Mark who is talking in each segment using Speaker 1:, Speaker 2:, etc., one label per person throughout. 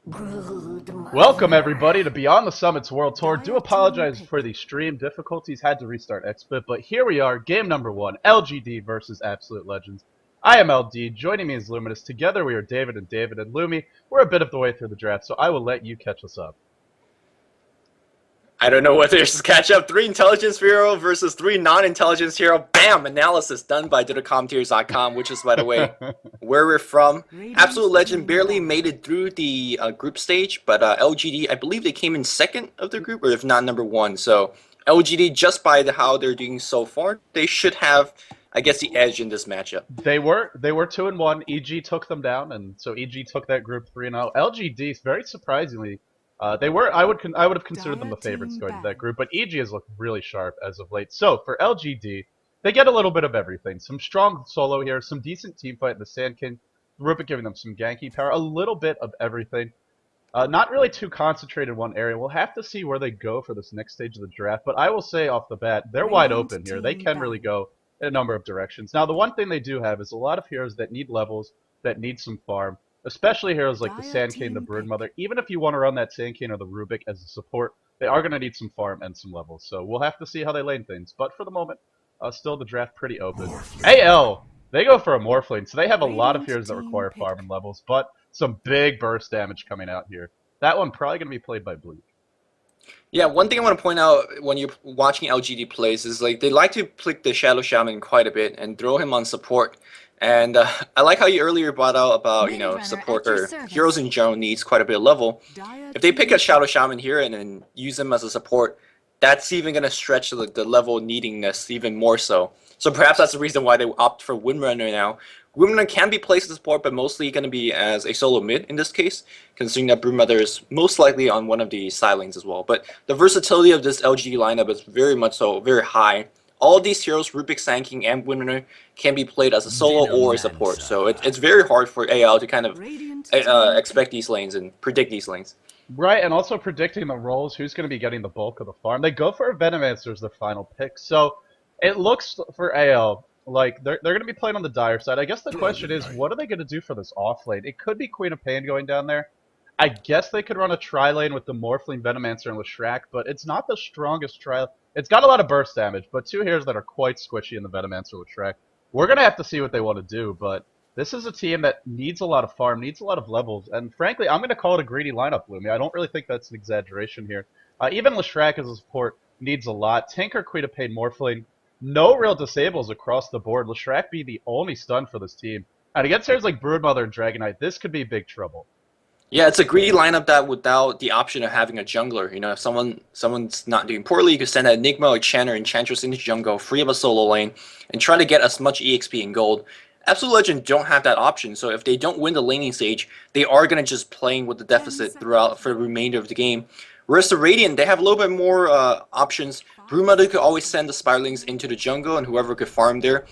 Speaker 1: Welcome everybody to Beyond the Summits World Tour. Do apologize for the stream difficulties, had to restart XSplit, but here we are, game number 1, LGD versus Absolute Legends. I am LD, joining me is Luminous. Together we are David and Lumi. We're a bit of the way through the draft, so I will let you catch us up.
Speaker 2: I don't know whether it's catch up 3 intelligence hero versus 3 non-intelligence hero. Bam! Analysis done by dotacommentaries.com, which is, by the way, where we're from. Absolute Legend barely made it through the group stage, but LGD, I believe they came in second of their group, or if not number 1. So LGD, just by how they're doing so far, they should have, I guess, the edge in this matchup.
Speaker 1: They were 2-1. EG took them down, and so EG took that group 3-0. LGD, very surprisingly, I would have considered them the favorites going to that group, but EG has looked really sharp as of late. So for LGD, they get a little bit of everything. Some strong solo here, some decent team fight in the Sand King, Rubik giving them some ganky power, a little bit of everything. Not really too concentrated in one area. We'll have to see where they go for this next stage of the draft, but I will say off the bat, they're wide open here. They can really go in a number of directions. Now, the one thing they do have is a lot of heroes that need levels, that need some farm. Especially heroes like the Sand King, the Broodmother. Even if you want to run that Sand King or the Rubik as a support, they are going to need some farm and some levels. So we'll have to see how they lane things. But for the moment, still the draft pretty open. AL, they go for a Morphling, so they have a lot of heroes that require farm and levels, but some big burst damage coming out here. That one probably going to be played by Bleek.
Speaker 2: Yeah, one thing I want to point out when you're watching LGD plays is like they like to pick the Shadow Shaman quite a bit and throw him on support. And I like how you earlier brought out about, support or heroes in general needs quite a bit of level. If they pick a Shadow Shaman here and then use him as a support, that's even going to stretch the level needingness even more so. So perhaps that's the reason why they opt for Windrunner now. Windrunner can be placed as support, but mostly going to be as a solo mid in this case, considering that Broodmother is most likely on one of the side lanes as well. But the versatility of this LGD lineup is very much so, very high. All of these heroes, Rubik, Sand King, and Windrunner, can be played as a solo or a support. So it's very hard for AL to kind of expect these lanes and predict these lanes.
Speaker 1: Right, and also predicting the roles, who's going to be getting the bulk of the farm. They go for a Venomancer as their final pick. So it looks for AL like they're going to be playing on the dire side. I guess the question is, what are they going to do for this off lane? It could be Queen of Pain going down there. I guess they could run a tri-lane with the Morphling, Venomancer, and Leshrac, but it's not the strongest tri. It's got a lot of burst damage, but 2 heroes that are quite squishy in the Venomancer Leshrac. We're going to have to see what they want to do, but this is a team that needs a lot of farm, needs a lot of levels, and frankly, I'm going to call it a greedy lineup, Lumi. I don't really think that's an exaggeration here. Even Leshrac as a support needs a lot. Tinker, Queen of Pain, Morphling, no real disables across the board. Leshrac be the only stun for this team. And against heroes like Broodmother and Dragonite, this could be big trouble.
Speaker 2: Yeah, it's a greedy lineup that without the option of having a jungler. If someone's not doing poorly, you could send an Enigma or Enchanter, Enchantress into jungle, free up a solo lane, and try to get as much EXP and gold. Absolute Legend don't have that option, so if they don't win the laning stage, they are going to just playing with the deficit throughout for the remainder of the game. Whereas the Radiant, they have a little bit more options. Broodmother could always send the Spiralings into the jungle, and whoever could farm there,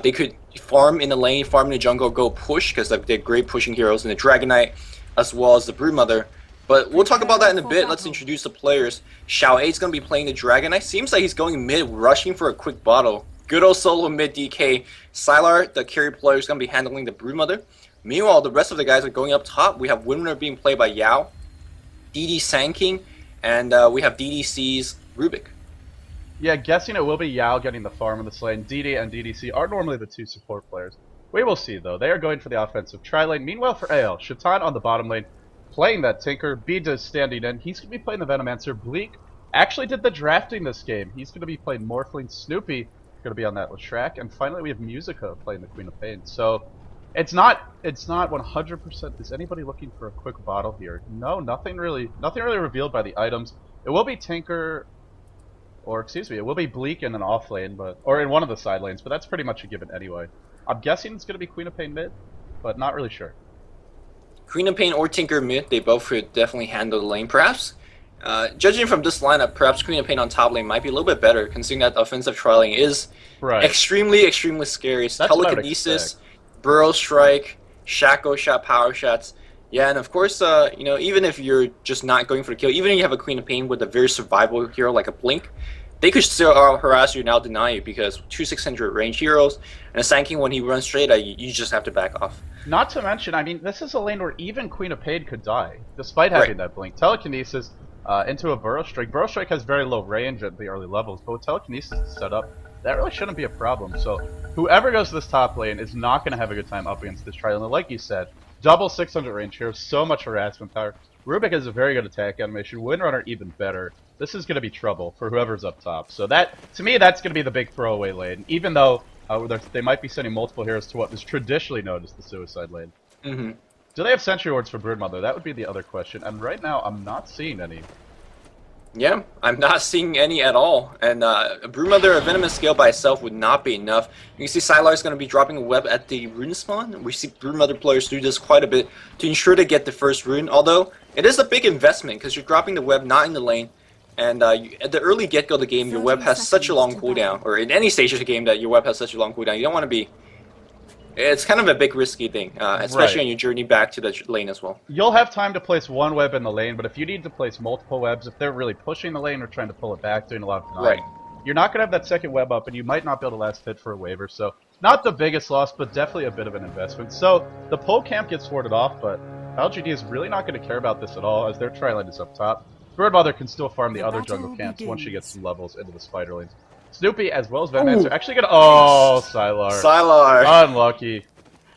Speaker 2: they could farm in the lane, farm in the jungle, go push, because they're great pushing heroes in the Dragonite, as well as the Broodmother. But we'll talk about that in a bit. Let's introduce the players. Xiao A's going to be playing the Dragonite. Seems like he's going mid, rushing for a quick bottle. Good old solo mid DK. Sylar, the carry player, is going to be handling the Broodmother. Meanwhile, the rest of the guys are going up top. We have Windrunner being played by Yao, DD Sand King, and we have DDC's Rubik.
Speaker 1: Yeah, guessing it will be Yao getting the farm in this lane. DD and DDC are normally the 2 support players. We will see, though. They are going for the offensive tri-lane. Meanwhile, for AL, Shatan on the bottom lane, playing that Tinker. bdiz standing in. He's going to be playing the Venomancer. Bleek actually did the drafting this game. He's going to be playing Morphling. Snoopy going to be on that Leshrac. And finally, we have Musica playing the Queen of Pain. So it's not 100%. Is anybody looking for a quick bottle here? No, nothing really revealed by the items. It will be Tinker, or excuse me, it will be Bleek in an off lane, or in one of the side lanes, but that's pretty much a given anyway. I'm guessing it's going to be Queen of Pain mid, but not really sure.
Speaker 2: Queen of Pain or Tinker mid, they both could definitely handle the lane. Perhaps, judging from this lineup, perhaps Queen of Pain on top lane might be a little bit better, considering that offensive tri-lane is extremely, extremely scary. It's Telekinesis, Burrow Strike, Shaco Shot, Power Shots. Yeah, and of course, even if you're just not going for the kill, even if you have a Queen of Pain with a very survivable hero like a Blink, they could still harass you and out deny you because 2 600 range heroes and a Sanking when he runs straight at you, you just have to back off.
Speaker 1: Not to mention, I mean, this is a lane where even Queen of Pain could die, despite having that blink. Telekinesis into a Burrow Strike. Burrow Strike has very low range at the early levels, but with Telekinesis set up, that really shouldn't be a problem. So whoever goes to this top lane is not going to have a good time up against this Trilane. Like you said, double 600 range here, so much harassment power. Rubik has a very good attack animation, Windrunner even better. This is going to be trouble for whoever's up top. So that, to me, that's going to be the big throwaway lane, even though they might be sending multiple heroes to what is traditionally known as the suicide lane.
Speaker 2: Mm-hmm.
Speaker 1: Do they have Sentry Wards for Broodmother? That would be the other question. And right now, I'm not seeing any.
Speaker 2: Yeah, I'm not seeing any at all. And Broodmother, a Venomous scale by itself would not be enough. You can see Sylar is going to be dropping a web at the rune spawn. We see Broodmother players do this quite a bit to ensure they get the first rune. Although, it is a big investment because you're dropping the web not in the lane. And at the early get-go of the game, your web has such a long cooldown. Or in any stage of the game that your web has such a long cooldown. You don't want to be... It's kind of a big risky thing, especially on your journey back to the lane as well.
Speaker 1: You'll have time to place one web in the lane, but if you need to place multiple webs, if they're really pushing the lane or trying to pull it back, doing a lot of denying, you're not going to have that second web up, and you might not be able to last hit for a waiver. So, not the biggest loss, but definitely a bit of an investment. So, the pole camp gets warded off, but LGD is really not going to care about this at all, as their tri-lane is up top. Broodmother can still farm the other jungle camps once she gets some levels into the spider lanes. Snoopy, as well as Venomous, are actually going to... Oh, Sylar.
Speaker 2: Sylar.
Speaker 1: Unlucky.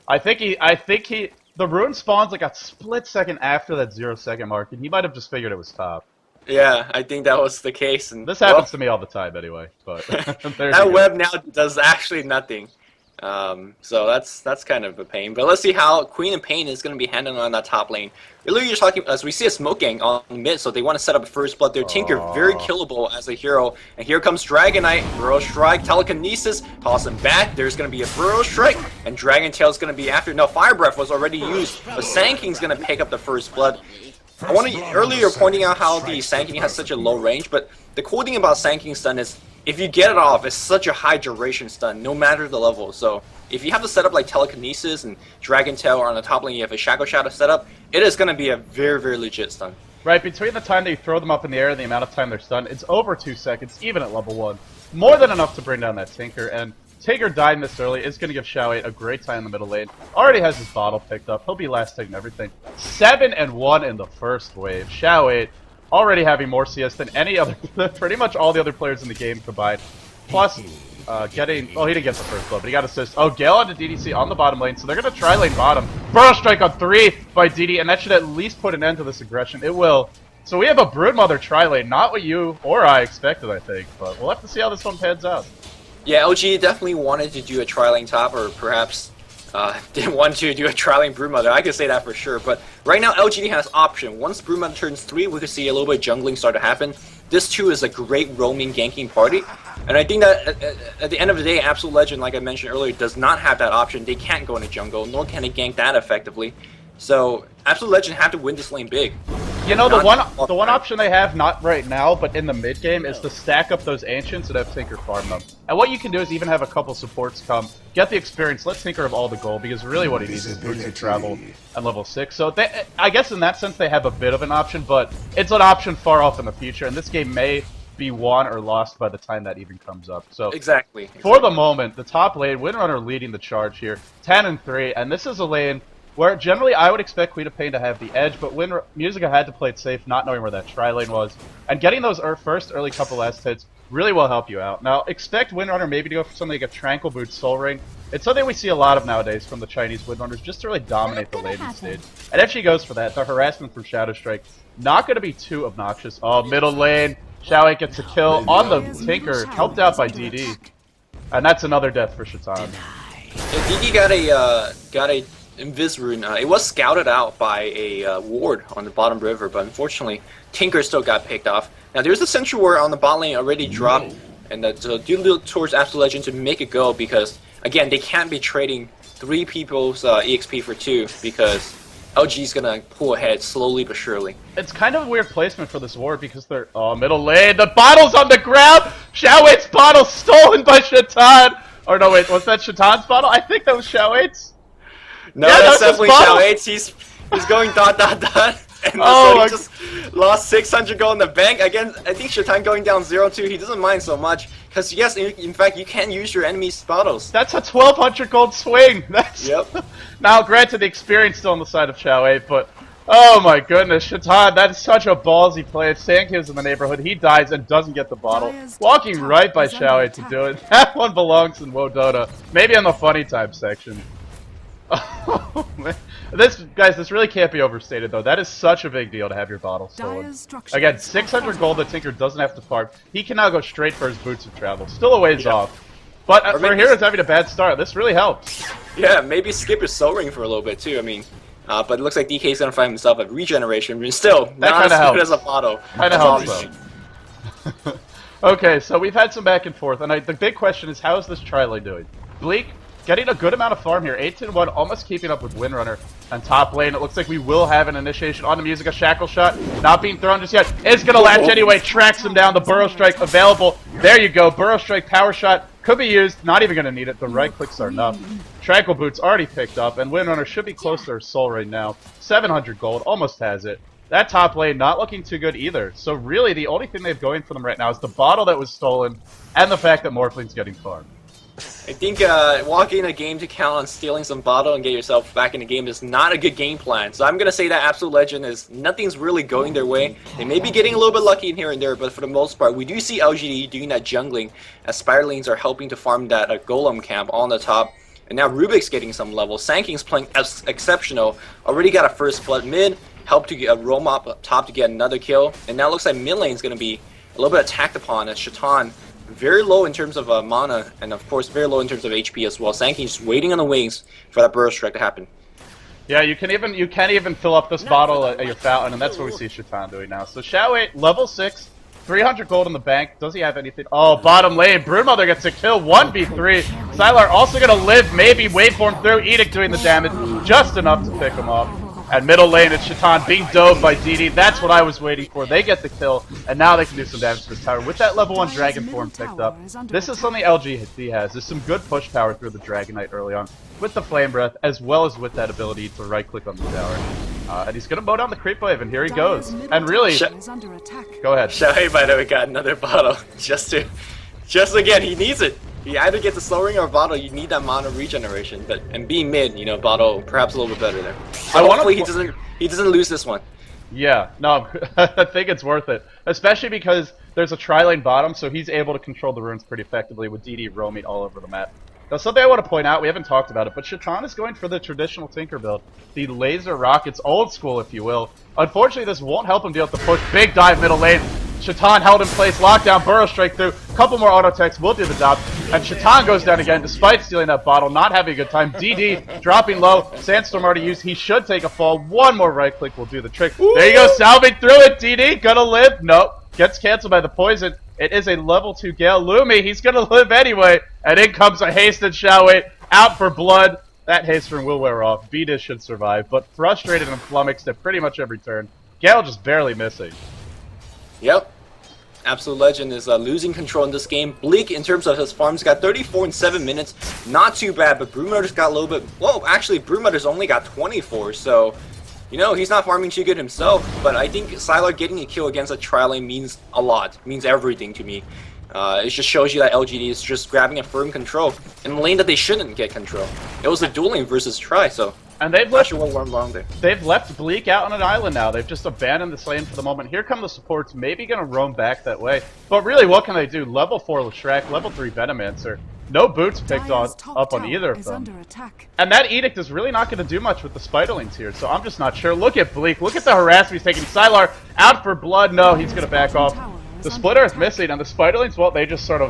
Speaker 1: I think he, the rune spawns like a split second after that 0-second mark, and he might have just figured it was top.
Speaker 2: Yeah, I think that was the case. And
Speaker 1: this happens to me all the time anyway, but
Speaker 2: that web now does actually nothing. So that's kind of a pain. But let's see how Queen of Pain is going to be handling on that top lane. Earlier you're talking, as we see a smoke gang on mid, so they want to set up a first blood there. Tinker, very killable as a hero. And here comes Dragonite, Burrow Strike, Telekinesis, toss him back. There's going to be a Burrow Strike, and Dragon Tail is going to be after. No, Fire Breath was already used, but Sand King's going to pick up the first blood. I want to, earlier pointing out how the Sand King has such a low range, but the cool thing about Sand King's stun is if you get it off, it's such a high duration stun, no matter the level. So if you have to set up like Telekinesis and Dragon Tail, or on the top lane you have a Shadow set up, it is going to be a very, very legit stun.
Speaker 1: Right, between the time that you throw them up in the air and the amount of time they're stunned, it's over 2 seconds, even at level 1. More than enough to bring down that Tinker, and Tinker dying this early is going to give Xiao 8 a great time in the middle lane. Already has his bottle picked up, he'll be last taking everything. 7-1 in the first wave. Xiao 8 already having more CS than any other, pretty much all the other players in the game combined. Plus, getting, oh, he didn't get the first blow, but he got assist. Oh, Gale onto DDC on the bottom lane, so they're going to try lane bottom. Burrow Strike on 3 by DD, and that should at least put an end to this aggression. It will. So we have a Broodmother tri-lane, not what you or I expected, I think, but we'll have to see how this one pans out.
Speaker 2: Yeah, LG definitely wanted to do a tri-lane top, or perhaps didn't want to do a tri-lane Broodmother. I could say that for sure, but right now LGD has option. Once Broodmother turns 3, we could see a little bit of jungling start to happen. This too is a great roaming ganking party, and I think that at the end of the day, Absolute Legend, like I mentioned earlier, does not have that option. They can't go into jungle, nor can they gank that effectively. So Absolute Legend have to win this lane big.
Speaker 1: You know, the one option they have, not right now, but in the mid game, is to stack up those Ancients and have Tinker farm them. And what you can do is even have a couple supports come, get the experience, let Tinker have all the gold, because really what he needs is boosted travel at level 6. So they, I guess in that sense they have a bit of an option, but it's an option far off in the future, and this game may be won or lost by the time that even comes up. So
Speaker 2: exactly.
Speaker 1: For the moment, the top lane, Windrunner leading the charge here, 10-3, and this is a lane where generally I would expect Queen of Pain to have the edge, but Musica had to play it safe, not knowing where that tri-lane was. And getting those first early couple last hits really will help you out. Now, expect Windrunner maybe to go for something like a Tranquil Boot Soul Ring. It's something we see a lot of nowadays from the Chinese Windrunners, just to really dominate the laning stage. And if she goes for that, the harassment from Shadow Strike, not going to be too obnoxious. Oh, middle lane, Xiao 8 gets a kill on the Tinker, helped out by DD. And that's another death for Shatan.
Speaker 2: Yeah, DD got a Invis rune. It was scouted out by a ward on the bottom river, but unfortunately Tinker still got picked off. Now there's a Sentry Ward on the bot lane already dropped, and so do towards Absolute Legend to make it go, because again they can't be trading 3 people's EXP for 2, because LG's gonna pull ahead slowly but surely.
Speaker 1: It's kind of a weird placement for this ward, because they're middle lane, the bottle's on the ground, Xiao 8's bottle stolen by Shatan. Or no, wait, was that Shatan's bottle? I think that was Xiao 8's.
Speaker 2: No, yeah, that's definitely Xiao 8. He's going dot. And
Speaker 1: Oh,
Speaker 2: so he just lost 600 gold in the bank. Again, I think Shatan going down 0-2, he doesn't mind so much. Because yes, in fact, you can use your enemy's bottles.
Speaker 1: that's a 1,200 gold swing. That's
Speaker 2: Yep.
Speaker 1: Now, granted, the experience still on the side of Xiao 8, but oh my goodness, Shatan, that is such a ballsy play. If Sankyo's in the neyborhood, he dies and doesn't get the bottle. Walking right by Xiao 8 to do it. That one belongs in Dota. Maybe in the funny time section. Oh, man. This really can't be overstated, though. That is such a big deal to have your bottle stolen. Again, 600 gold that Tinker doesn't have to farm. He can now go straight for his boots of travel. Still a ways off. But for Heroes having a bad start, this really helps.
Speaker 2: Yeah, maybe skip his soul ring for a little bit, too. I mean, but it looks like DK is going to find himself a regeneration, but still, not as good as a bottle.
Speaker 1: Kinda helps, though. Okay, so we've had some back and forth, and the big question is, how is this tri-lane doing? Bleek, getting a good amount of farm here, 8-1, almost keeping up with Windrunner. And top lane, it looks like we will have an initiation on the Musica. Shackle shot, not being thrown just yet. Is going to latch anyway, tracks him down. The Burrow Strike available. There you go, Burrow Strike, power shot. Could be used, not even going to need it. The right clicks are enough. Tranquil Boots already picked up, and Windrunner should be close to her soul right now. 700 gold, almost has it. That top lane not looking too good either. So really, the only thing they have going for them right now is the bottle that was stolen, and the fact that Morphline's getting farmed.
Speaker 2: I think walking a game to count on stealing some bottle and get yourself back in the game is not a good game plan. So I'm going to say that Absolute Legend is nothing's really going their way. They may be getting a little bit lucky in here and there, but for the most part, we do see LGD doing that jungling as Spiralines are helping to farm that Golem camp on the top. And now Rubik's getting some level. Sanking's playing exceptional. Already got a first blood mid, helped to get a roam up top to get another kill. And now it looks like mid lane's going to be a little bit attacked upon as Shatan very low in terms of mana, and of course very low in terms of HP as well. Sankey just waiting on the wings for that burst strike to happen.
Speaker 1: Yeah, you can't even fill up this bottle at your fountain, and that's what we see Shatan doing now. So Xiao 8, level 6, 300 gold in the bank. Does he have anything? Oh, bottom lane. Broodmother gets a kill, 1v3. Sylar also gonna live, maybe waveform through. Edict doing the damage, just enough to pick him up. At middle lane, it's Shatan being dove by DD. That's what I was waiting for. They get the kill, and now they can do some damage to this tower. With that level 1 Dragon Form picked up, this is something LGD has. There's some good push power through the Dragon Knight early on, with the Flame Breath, as well as with that ability to right-click on the tower. And he's going to mow down the creep wave, and here he goes. And really, go ahead.
Speaker 2: Xiao, by the way, got another bottle. Just again, he needs it. He either gets a slow ring or a bottle. You need that mana regeneration, and being mid, you know, bottle perhaps a little bit better there. So hopefully he doesn't lose this one.
Speaker 1: Yeah, no, I think it's worth it, especially because there's a tri-lane bottom, so he's able to control the runes pretty effectively with DD roaming all over the map. Now, something I want to point out, we haven't talked about it, but Shatan is going for the traditional Tinker build, the laser rockets, old school, if you will. Unfortunately, this won't help him deal with the push. Big dive middle lane. Shatan held in place, lockdown, Burrow Strike through, couple more auto attacks, will do the job, and Shatan goes down again despite stealing that bottle, not having a good time. DD dropping low, Sandstorm already used, he should take a fall, one more right click will do the trick. Ooh. There you go, salving through it, DD, gonna live, nope, gets cancelled by the poison. It is a level 2 Gale. Lumi, he's gonna live anyway, and in comes a hasted Xiao 8, out for blood. That haste rune will wear off, bdiz should survive, but frustrated and flummoxed at pretty much every turn. Gale just barely missing.
Speaker 2: Yep. Absolute Legend is losing control in this game. Bleek, in terms of his farms, got 34 in 7 minutes. Not too bad, but Broodmother's got a little bit... Well, actually, Broodmother's only got 24, so... You know, he's not farming too good himself, but I think Sylar getting a kill against a tri-lane means a lot. Means everything to me. It just shows you that LGD is just grabbing a firm control in a lane that they shouldn't get control. It was a dueling versus tri, so...
Speaker 1: And they've left,
Speaker 2: what went wrong there.
Speaker 1: They've left Bleek out on an island now. They've just abandoned this lane for the moment. Here come the supports, maybe going to roam back that way. But really, what can they do? Level 4 Leshrac, level 3 Venomancer. No boots picked up on either of them. And that Edict is really not going to do much with the Spiderlings here, so I'm just not sure. Look at Bleek. Look at the harassment he's taking. Sylar out for blood. No, he's going to back off. The Splitter is missing, and the Spiderlings, well, they just sort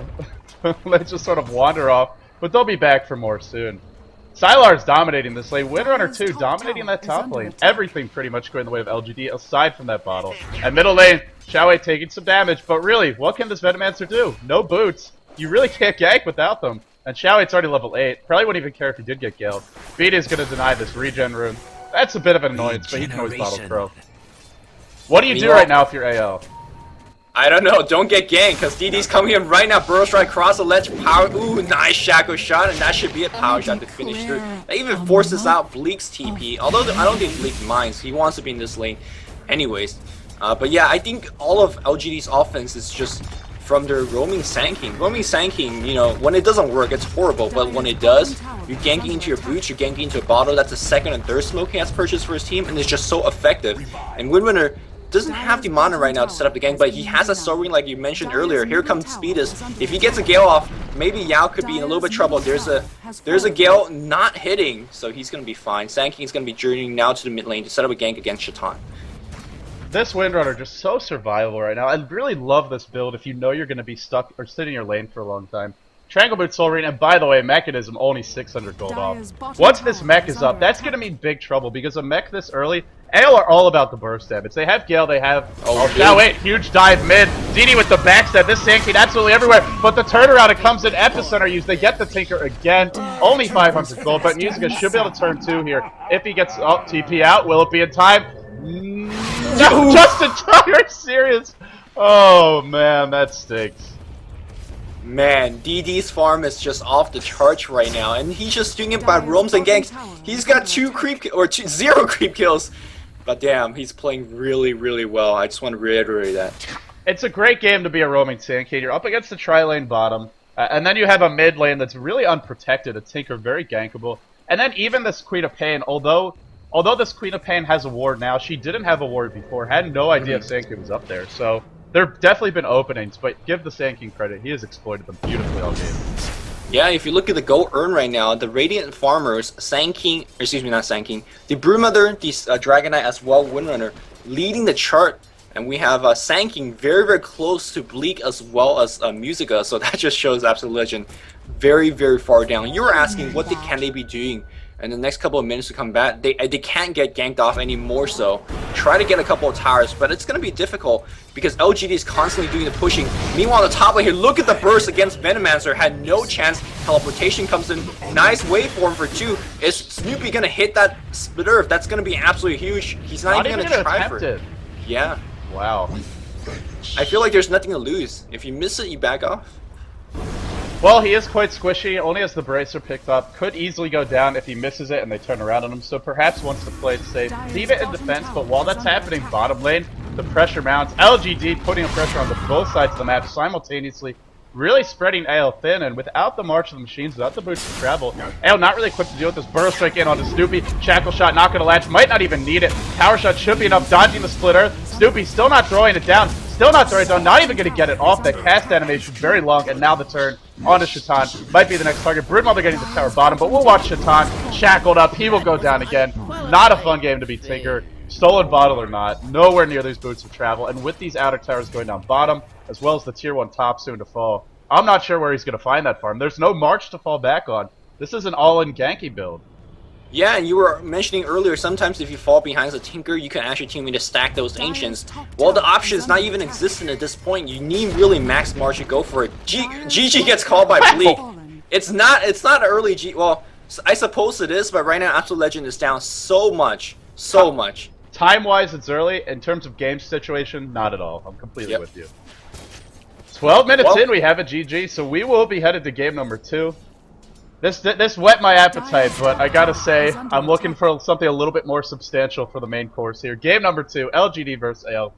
Speaker 1: of wander off. But they'll be back for more soon. Sylar's dominating this lane. Windrunner 2 dominating that top lane. Everything pretty much going the way of LGD aside from that bottle. And middle lane, Xiao 8 taking some damage. But really, what can this Venomancer do? No boots. You really can't gank without them. And Xiao 8's already level 8. Probably wouldn't even care if he did get killed. bdiz is going to deny this regen rune. That's a bit of an annoyance, but he can always bottle throw. What do you do right now if you're AL?
Speaker 2: I don't know, don't get ganked, because DD's coming in right now. Burrow Strike across the ledge, power, ooh, nice shackle shot, and that should be a power shot to finish through. That even forces out Bleek's TP, although I don't think Bleek minds, he wants to be in this lane. anyways. But yeah, I think all of LGD's offense is just from their roaming sanking. Roaming sanking, you know, when it doesn't work, it's horrible, but when it does, you're ganking into your boots, you're ganking into a bottle. That's the second and third smoke he has purchased for his team, and it's just so effective. And Windrunner doesn't have the mana right now to set up the gank, but he has a soaring like you mentioned earlier. Here comes bdiz. If he gets a Gale off, maybe Yao could be in a little bit of trouble. There's a Gale not hitting, so he's gonna be fine. Sanking is gonna be journeying now to the mid lane to set up a gank against Shatan.
Speaker 1: This Windrunner just so survivable right now. I really love this build if you know you're going to be stuck or sitting in your lane for a long time. Triangle Boot Soul Ring, and by the way, Mechanism only 600 gold off. Once this mech is up, that's going to mean big trouble because a mech this early, AO are all about the burst damage. They have Gale, they have... Oh, now wait, huge dive mid. DD with the backstab. This Sanking absolutely everywhere, but the turnaround, it comes in Epicenter use. They get the Tinker again. Only 500 gold, but Musica should be able to turn 2 here. If he gets TP out, will it be in time? No, just in time, are you serious? Oh man, that stinks.
Speaker 2: Man, DD's farm is just off the charts right now, and he's just doing it by roams and ganks. He's got 0 creep kills, but damn, he's playing really, really well. I just want to reiterate that.
Speaker 1: It's a great game to be a roaming tank. You're up against the tri-lane bottom, and then you have a mid lane that's really unprotected, a Tinker, very gankable. And then even this Queen of Pain, although this Queen of Pain has a ward now, she didn't have a ward before, had no idea if Sanking was up there, so there have definitely been openings, but give the Sanking credit, he has exploited them beautifully all game.
Speaker 2: Yeah, if you look at the gold earn right now, the Radiant Farmers, Sanking, excuse me, not Sanking, the Brewmother, the Dragon Knight as well, Windrunner, leading the chart, and we have Sanking very, very close to Bleek as well as Musica, so that just shows Absolute Legend very, very far down. You were asking what can they be doing in the next couple of minutes to come back. They can't get ganked off anymore, so try to get a couple of towers, but it's going to be difficult because LGD is constantly doing the pushing. Meanwhile, on the top lane here, look at the burst against Venomancer, had no chance. Teleportation comes in, nice waveform for 2. Is Snoopy going to hit that splitter? That's going to be absolutely huge. He's not even going to try for it. Yeah.
Speaker 1: Wow.
Speaker 2: I feel like there's nothing to lose. If you miss it, you back off.
Speaker 1: Well, he is quite squishy, only has the bracer picked up, could easily go down if he misses it and they turn around on him, so perhaps wants to play it safe. Leave it in defense, but while that's happening bottom lane, the pressure mounts. LGD putting a pressure on both sides of the map simultaneously, really spreading AO thin, and without the March of the Machines, without the boost to travel, AO not really equipped to deal with this. Burrow Strike in onto Snoopy, Shackle Shot not going to latch, might not even need it. Power Shot should be enough, dodging the Split Earth. Snoopy still not throwing it down, not even going to get it off. That cast animation very long, and now the turn onto Shatan. Might be the next target. Broodmother getting the tower bottom, but we'll watch Shatan shackled up. He will go down again. Not a fun game to be Tinker. Stolen bottle or not, nowhere near these boots of travel, and with these outer towers going down bottom, as well as the tier 1 top soon to fall, I'm not sure where he's going to find that farm. There's no March to fall back on. This is an all-in ganky build.
Speaker 2: Yeah, and you were mentioning earlier, sometimes if you fall behind the Tinker, you can actually team in to stack those Ancients. Well, the option is not even existent at this point. You need really max March to go for it. GG gets called by Bleek. It's not early well, I suppose it is, but right now Absolute Legend is down so much. So much.
Speaker 1: Time-wise, it's early. In terms of game situation, not at all. I'm completely with you. 12 minutes in, we have a GG, so we will be headed to game number 2. This whet my appetite, but I gotta say, I'm looking for something a little bit more substantial for the main course here. Game number 2, LGD versus AO,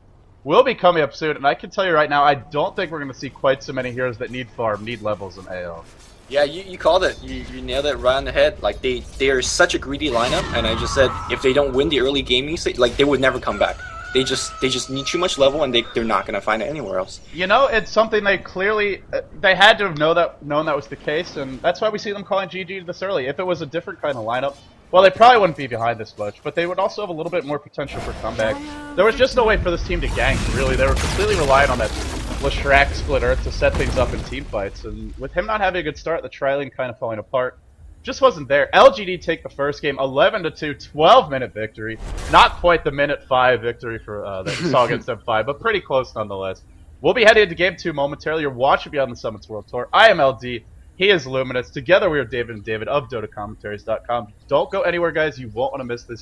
Speaker 1: will be coming up soon, and I can tell you right now, I don't think we're going to see quite so many heroes that need farm, need levels in AO. Yeah,
Speaker 2: you called it. You nailed it right on the head. Like, they are such a greedy lineup, and I just said, if they don't win the early gaming stage, like, they would never come back. They just need too much level, and they're not going to find it anywhere else.
Speaker 1: You know, it's something they clearly they had to have known that was the case, and that's why we see them calling GG this early. If it was a different kind of lineup, well, they probably wouldn't be behind this much, but they would also have a little bit more potential for comeback. There was just no way for this team to gank, really. They were completely reliant on that Leshrac Split Earth to set things up in team fights, and with him not having a good start, the tri-lane kind of falling apart. Just wasn't there. LGD take the first game, 11-2, 12-minute victory. Not quite the minute 5 victory for that we saw against M5, but pretty close nonetheless. We'll be headed into game 2 momentarily. You're watching Beyond the Summits World Tour. I am LD. He is Luminous. Together we are David and David of dotacommentaries.com. Don't go anywhere, guys. You won't want to miss this.